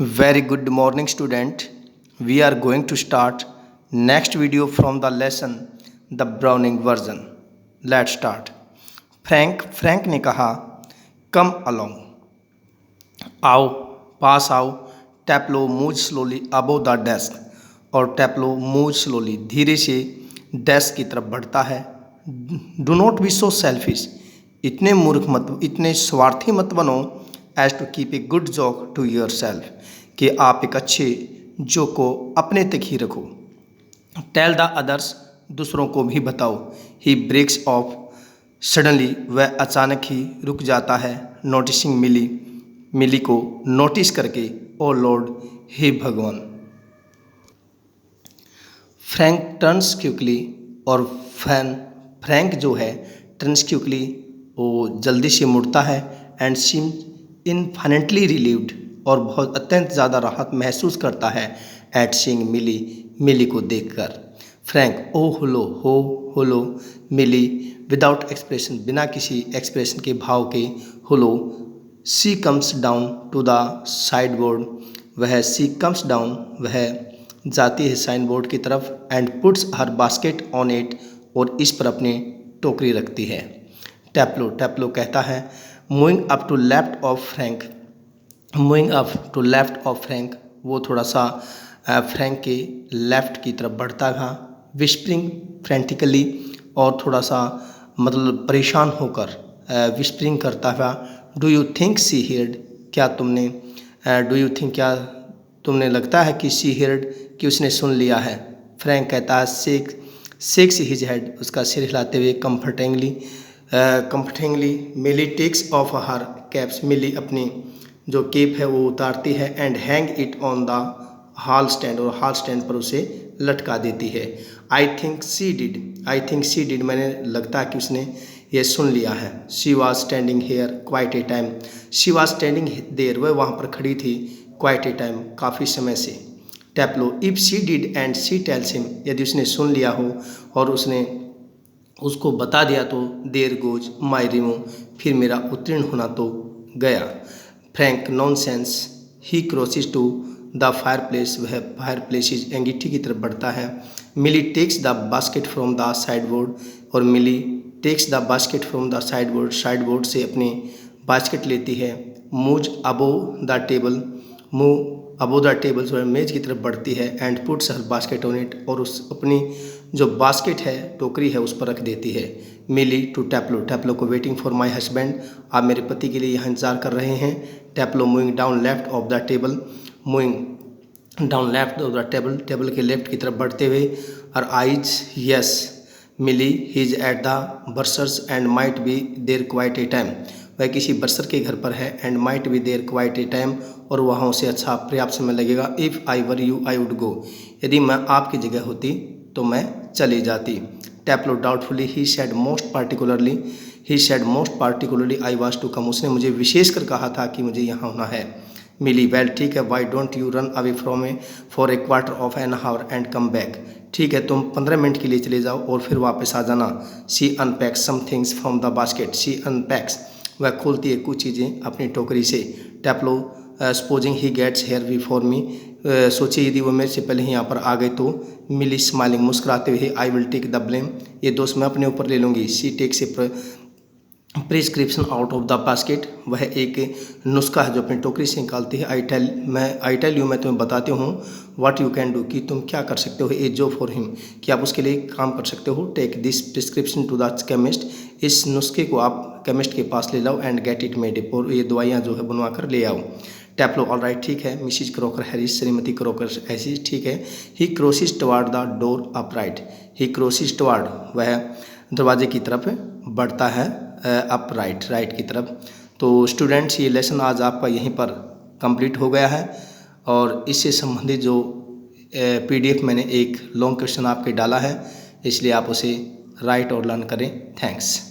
Very good morning, student. We are going to start next video from the lesson the Browning version. Let's start. Frank ने कहा, come along, आओ, पास आओ. Taplow move slowly above the desk, और Taplow move slowly, धीरे से desk की तरफ बढ़ता है. Do not be so selfish, इतने मूर्ख मत, इतने स्वार्थी मत बनो, as to keep a good joke to yourself, कि आप एक अच्छे जोक को अपने तक ही रखो. टेल द अदर्स, दूसरों को भी बताओ. ही ब्रेक्स ऑफ सडनली, वह अचानक ही रुक जाता है. नोटिसिंग मिली, मिली को नोटिस करके. ओ लॉर्ड, हे भगवान. फ्रैंक टर्न्स क्विकली, और फ्रैंक जो है टर्न्स क्विकली, वो जल्दी से मुड़ता है. एंड सीम इनफाइनेटली रिलीव्ड, और बहुत अत्यंत ज़्यादा राहत महसूस करता है. एट सीइंग मिली, मिली को देखकर. Frank, oh hello, hello. Millie without expression, बिना किसी एक्सप्रेशन के, भाव के. Hello. She comes down to the sideboard, वह सी कम्स डाउन, वह जाती है साइन बोर्ड की तरफ. And puts her basket on it, और इस पर अपनी टोकरी रखती है. टैप्लो कहता है, moving up to left of frank, moving up to left of frank, वो थोड़ा सा फ्रैंक के लेफ्ट की तरफ बढ़ता था. विस्परिंग फ्रेंटिकली, और थोड़ा सा मतलब परेशान होकर विस्परिंग करता था. Do you think she heard, क्या तुमने डू यू थिंक, क्या तुमने लगता है कि सी हियर्ड, कि उसने सुन लिया है. फ्रैंक कहता है, शेक्स हिज हेड, उसका सिर हिलाते हुए. कंफर्टिंगली. मिली टेक्स ऑफ हर कैप्स, मिली अपनी जो केप है वो उतारती है. And hang it on the hall stand, और हॉल स्टैंड पर उसे लटका देती है. आई थिंक सी डिड, मैंने लगता है कि उसने ये सुन लिया है. She was standing here quite a time, she was standing there, वह वहाँ पर खड़ी थी. क्वाइट ए टाइम, काफ़ी समय से. Taplow, if she did and she tells him, यदि उसने सुन लिया हो और उसने उसको बता दिया तो. देयर गोज माई रिमूव, फिर मेरा उत्तीर्ण होना तो गया. Frank, nonsense. He crosses to the fireplace, वह फायर प्लेस अंगीठी की तरफ बढ़ता है. Millie takes the basket from the sideboard, और Millie takes the basket from the sideboard से अपनी बास्केट लेती है. Move above the table, move above the table, जो है मेज की तरफ बढ़ती है. And puts her basket on it, और उस अपनी जो बास्केट है, टोकरी है, उस पर रख देती है. मिली टू टैप्लो को, वेटिंग फॉर माई हस्बैंड, आप मेरे पति के लिए यहाँ इंतजार कर रहे हैं. Taplow, moving down left of the table, moving down left of the table, table के लेफ्ट की तरफ बढ़ते हुए. और eyes, yes. Millie, he is at the bursar's and might be there quite a time, वह किसी बर्सर के घर पर है. And might be there quite a time, और वहाँ उसे अच्छा पर्याप्त समय लगेगा. If I were you I would go, यदि मैं आपकी जगह होती तो मैं चली जाती. Taplow, doubtfully. He said most particularly I was to come, उसने मुझे विशेष कर कहा था कि मुझे यहाँ होना है. मिली, वेल ठीक है. Why don't you run away from A for a quarter of an hour and come back, ठीक है, तुम 15 मिनट के लिए चले जाओ और फिर वापस आ जाना. She unpacks some things from the basket, she unpacks, वह खोलती है कुछ चीज़ें अपनी टोकरी से. Taplow, supposing he gets here before me, सोचिए यदि वो मेरे से पहले ही यहाँ पर आ गए तो. मिली स्माइलिंग, मुस्कुराते हुए. I will take the blame, ये दोस्त मैं अपने ऊपर ले लूँगी. She takes a prescription out of the basket, वह एक नुस्खा है जो अपनी टोकरी से निकालती है. आई टेल यू, मैं तुम्हें बताती हूँ. व्हाट यू कैन डू, कि तुम क्या कर सकते हो. ए जॉब फॉर हिम, कि आप उसके लिए काम कर सकते हो. Take this prescription to the chemist, इस नुस्खे को आप केमिस्ट के पास ले लाओ. एंड गेट इट मेड, और ये दवाइयाँ जो है बनवा कर ले आओ. टैप्लो, ऑल राइट, ठीक है. मिसिज क्रॉकर हैरिस, श्रीमती क्रॉकर हैरिस, ठीक है. He crosses toward the door upright, he crosses toward, वह दरवाजे की तरफ बढ़ता है. राइट की तरफ. तो स्टूडेंट्स, ये लेसन आज आपका यहीं पर कंप्लीट हो गया है. और इससे संबंधित जो PDF मैंने एक लॉन्ग क्वेश्चन आपके डाला है, इसलिए आप उसे राइट और लर्न करें. थैंक्स.